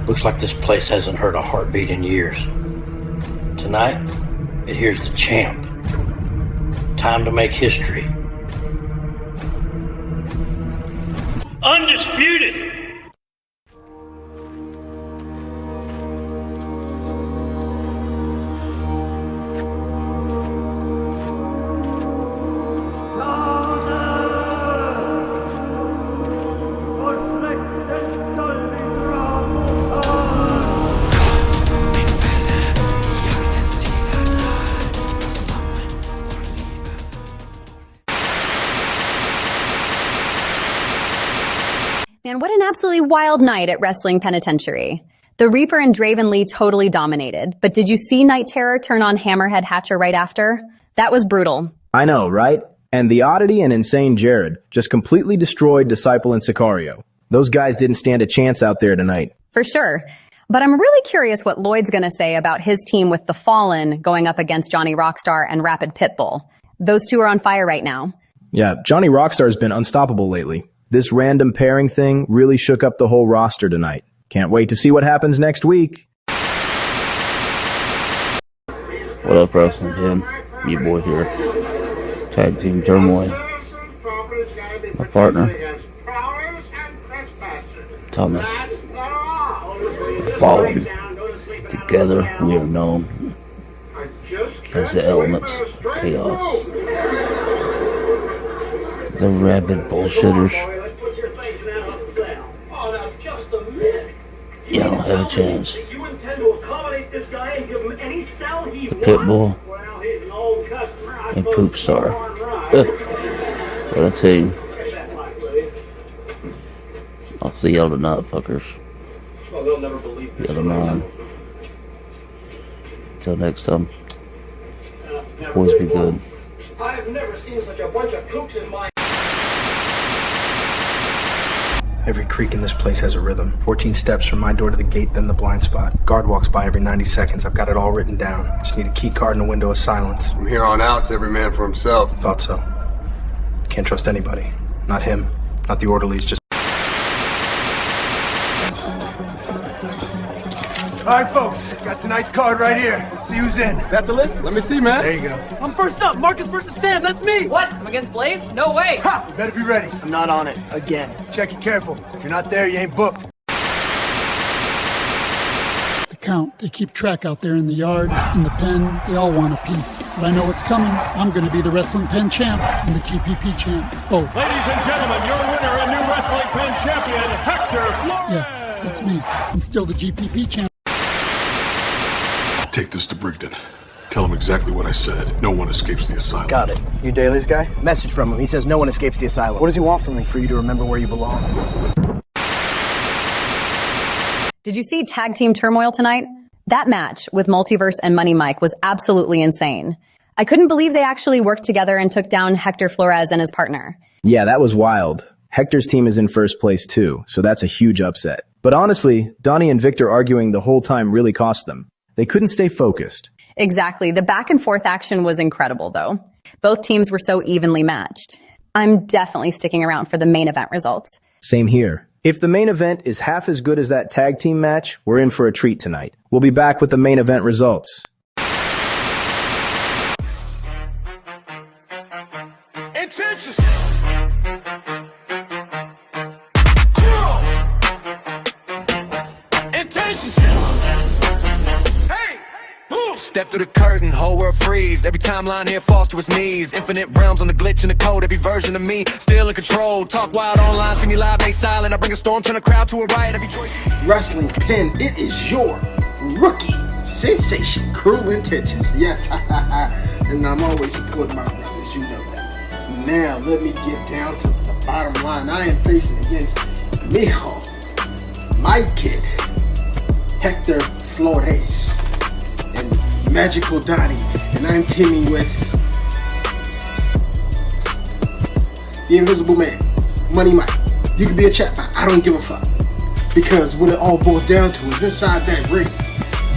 Looks like this place hasn't heard a heartbeat in years. Tonight, it hears the champ. Time to make history. Undisputed! Man, what an absolutely wild night at Wrestling Penitentiary. The Reaper and Draven Lee totally dominated, but did you see Night Terror turn on Hammerhead Hatcher right after? That was brutal. I know, right? And the Oddity and Insane Jared just completely destroyed Disciple and Sicario. Those guys didn't stand a chance out there tonight. For sure. But I'm really curious what Lloyd's gonna say about his team with The Fallen going up against Johnny Rockstar and Rapid Pitbull. Those two are on fire right now. Yeah, Johnny Rockstar's been unstoppable lately. This random pairing thing really shook up the whole roster tonight. Can't wait to see what happens next week. What up, Wrestling Pen? Your boy here. Tag Team Turmoil. My partner, Thomas. The Fallen. Together we are known as the elements of chaos. The rabid bullshitters. You don't have a chance. The Pitbull and Poop Star. What a team. I'll see y'all tonight, fuckers. Y'all are mine. Till next time. Boys be good. I have never seen such a bunch of kooks in my... Every creak in this place has a rhythm. 14 steps from my door to the gate, then the blind spot. Guard walks by every 90 seconds. I've got it all written down. Just need a key card and a window of silence. From here on out, it's every man for himself. Thought so. Can't trust anybody. Not him. Not the orderlies, just... All right, folks, got tonight's card right here. Let's see who's in. Is that the list? Let me see, man. There you go. I'm first up. Marcus versus Sam. That's me. What? I'm against Blaze? No way. Ha! You better be ready. I'm not on it. Again. Check it careful. If you're not there, you ain't booked. The count. They keep track out there in the yard, in the pen. They all want a piece. But I know what's coming. I'm going to be the Wrestling Pen champ and the GPP champ. Both. Ladies and gentlemen, your winner and new Wrestling Pen champion, Hector Flores. Yeah, that's me. And still the GPP champ. Take this to Brigden. Tell him exactly what I said. No one escapes the asylum. Got it. You Daly's guy? Message from him. He says no one escapes the asylum. What does he want from me? For you to remember where you belong. Did you see Tag Team Turmoil tonight? That match with Multiverse and Money Mike was absolutely insane. I couldn't believe they actually worked together and took down Hector Flores and his partner. Yeah, that was wild. Hector's team is in first place too, so that's a huge upset. But honestly, Donnie and Victor arguing the whole time really cost them. They couldn't stay focused. Exactly. The back and forth action was incredible, though. Both teams were so evenly matched. I'm definitely sticking around for the main event results. Same here. If the main event is half as good as that tag team match, we're in for a treat tonight. We'll be back with the main event results. Intentions. Intentions. Step through the curtain, whole world freeze. Every timeline here falls to its knees. Infinite realms on the glitch and the code. Every version of me still in control. Talk wild online, see me live, ain't silent. I bring a storm, turn a crowd to a riot. Every choice. Wrestling Pen, it is your rookie sensation, Cruel Intentions. Yes, and I'm always supporting my brothers. You know that. Now let me get down to the bottom line. I am facing against Mijo, my kid, Hector Flores, and Magical Donnie, and I'm teaming with the Invisible Man, Money Mike. You can be a chatbot, I don't give a fuck. Because what it all boils down to is inside that ring,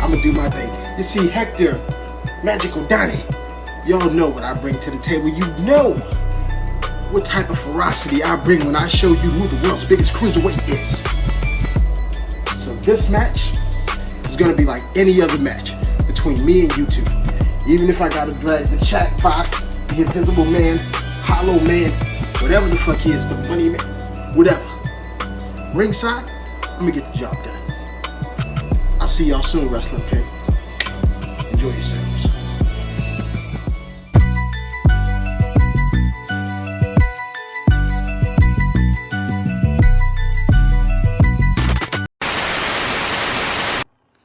I'm gonna do my thing. You see, Hector, Magical Donnie, y'all know what I bring to the table. You know what type of ferocity I bring when I show you who the world's biggest cruiserweight is. So this match is gonna be like any other match between me and you two. Even if I gotta drag the jackpot, the invisible man, hollow man, whatever the fuck he is, the money man, whatever. Ringside, let me get the job done. I'll see y'all soon, Wrestling Pen. Enjoy yourselves.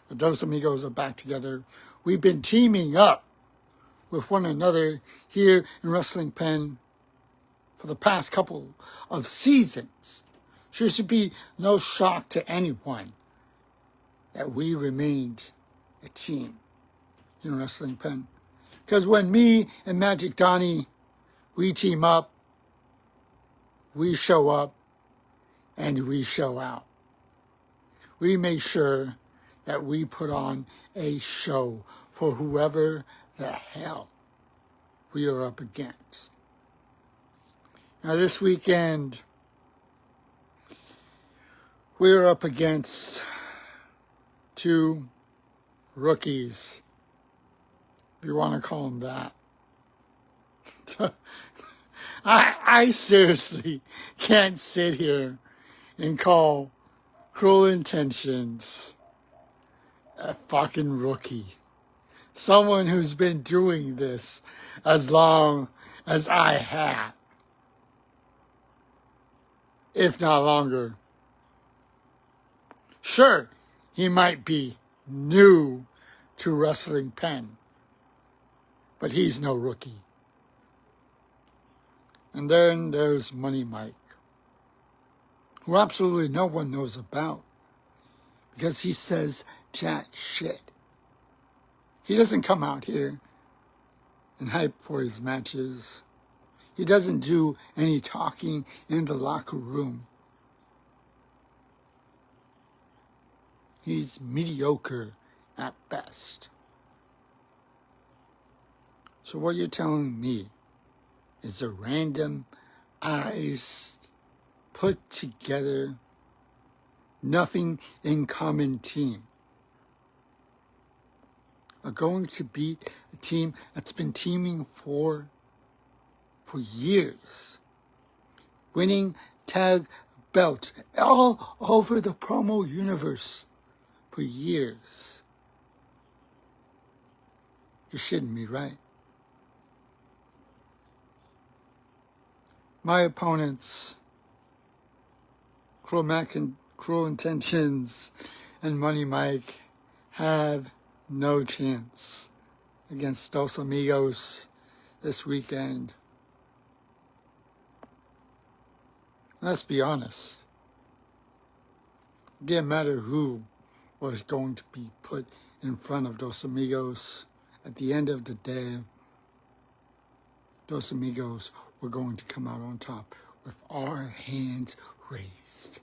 The Dos Amigos are back together. We've been teaming up with one another here in Wrestling Pen for the past couple of seasons. Sure should be no shock to anyone that we remained a team in Wrestling Pen. Because when me and Magic Donnie, we team up, we show up, and we show out. We make sure that we put on a show for whoever the hell we are up against. Now this weekend, we're up against two rookies, if you want to call them that. I seriously can't sit here and call Cruel Intentions a fucking rookie. Someone who's been doing this as long as I have, if not longer. Sure, he might be new to Wrestling Pen, but he's no rookie. And then there's Money Mike, who absolutely no one knows about, because he says jack shit. He doesn't come out here and hype for his matches. He doesn't do any talking in the locker room. He's mediocre at best. So what you're telling me is a random eyes put together, nothing in common team are going to beat a team that's been teaming for years, winning tag belts all over the promo universe for years. You're shitting me, right? My opponents, Cruel Intentions and Money Mike, have no chance against Dos Amigos this weekend. Let's be honest. It didn't matter who was going to be put in front of Dos Amigos. At the end of the day, Dos Amigos were going to come out on top with our hands raised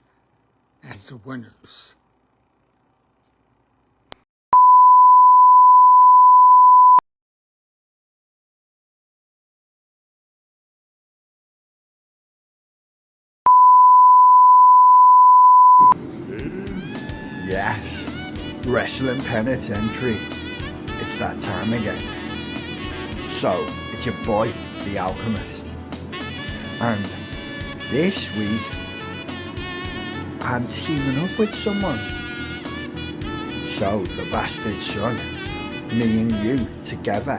as the winners. Yes, Wrestling Penitentiary. It's that time again. So, it's your boy, The Alchemist. And this week, I'm teaming up with someone. So, the bastard son, me and you together,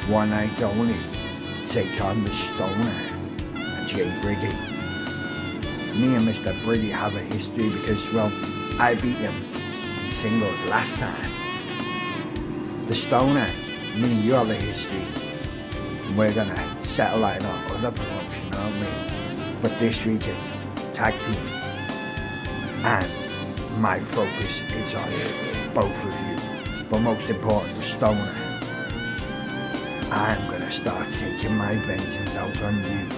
one night only, take on the Stoner and Jay Briggy. Me and Mr. Briggy have a history because, well, I beat him in singles last time. The Stoner, me and you have a history. And we're gonna settle that in our other promotion, aren't we? But this week it's tag team. And my focus is on both of you. But most important, the Stoner. I'm gonna start taking my vengeance out on you.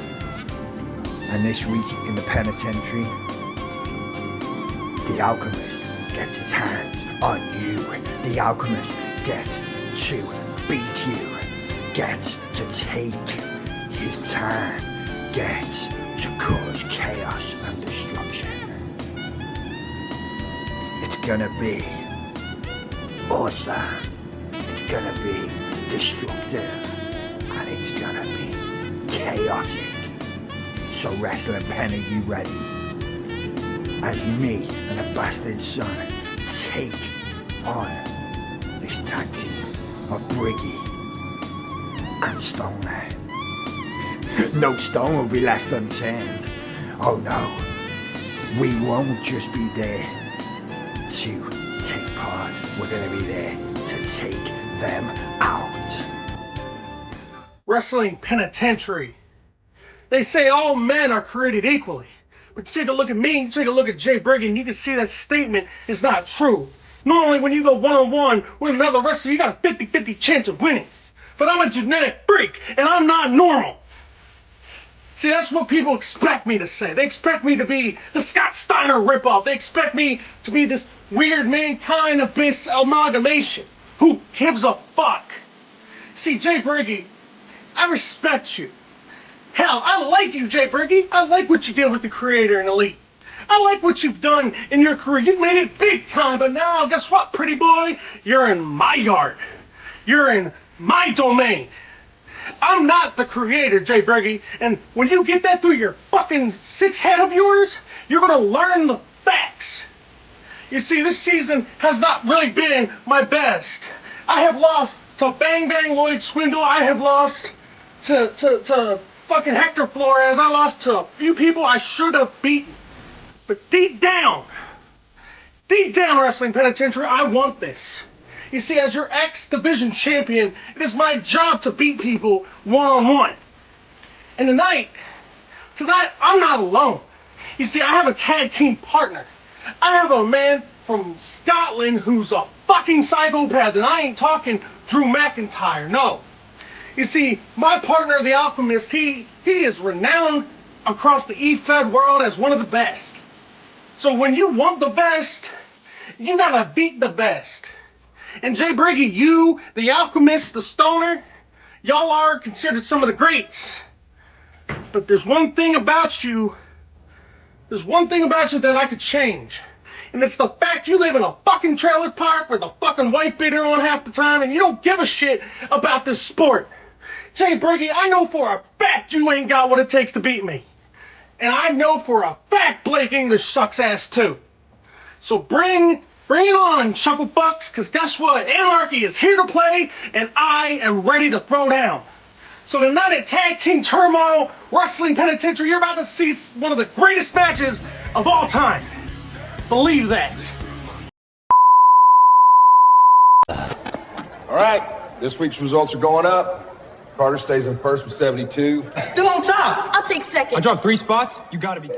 And this week in the penitentiary, The Alchemist gets his hands on you. The Alchemist gets to beat you. Gets to take his time. Gets to cause chaos and destruction. It's gonna be awesome. It's gonna be destructive. And it's gonna be chaotic. So Wrestling Pen, are you ready? As me and a bastard son take on this tag team of Briggy and Stoner. No stone will be left unturned. Oh no, we won't just be there to take part. We're gonna be there to take them out. Wrestling Penitentiary. They say all men are created equally. But you take a look at me, you take a look at Jay Briggy, and you can see that statement is not true. Normally when you go one-on-one with another wrestler, you got a 50-50 chance of winning. But I'm a genetic freak, and I'm not normal. See, that's what people expect me to say. They expect me to be the Scott Steiner ripoff. They expect me to be this weird mankind abyss amalgamation. Who gives a fuck? See, Jay Briggy, I respect you. Hell, I like you, Jay Briggy. I like what you did with the Creator and Elite. I like what you've done in your career. You've made it big time, but now, guess what, pretty boy? You're in my yard. You're in my domain. I'm not the Creator, Jay Briggy, and when you get that through your fucking 6 head of yours, you're gonna learn the facts. You see, this season has not really been my best. I have lost to Bang Bang Lloyd Swindle. I have lost to fucking Hector Flores. I lost to a few people I should have beaten. But deep down, Wrestling Penitentiary, I want this. You see, as your X-Division champion, it is my job to beat people one-on-one. And tonight, I'm not alone. You see, I have a tag team partner. I have a man from Scotland who's a fucking psychopath, and I ain't talking Drew McIntyre, no. You see, my partner, the Alchemist, he is renowned across the E-Fed world as one of the best. So when you want the best, you gotta beat the best. And Jay Briggy, you, the Alchemist, the Stoner, y'all are considered some of the greats. But there's one thing about you that I could change. And it's the fact you live in a fucking trailer park with a fucking wife beater on half the time and you don't give a shit about this sport. Jay Briggy, I know for a fact you ain't got what it takes to beat me. And I know for a fact Blake English sucks ass too. So bring it on, Shucklebucks, because guess what? Anarchy is here to play, and I am ready to throw down. So tonight at Tag Team Turmoil, Wrestling Penitentiary, you're about to see one of the greatest matches of all time. Believe that. All right, this week's results are going up. Carter stays in first with 72. Still on top. I'll take second. I dropped 3 spots. You gotta be...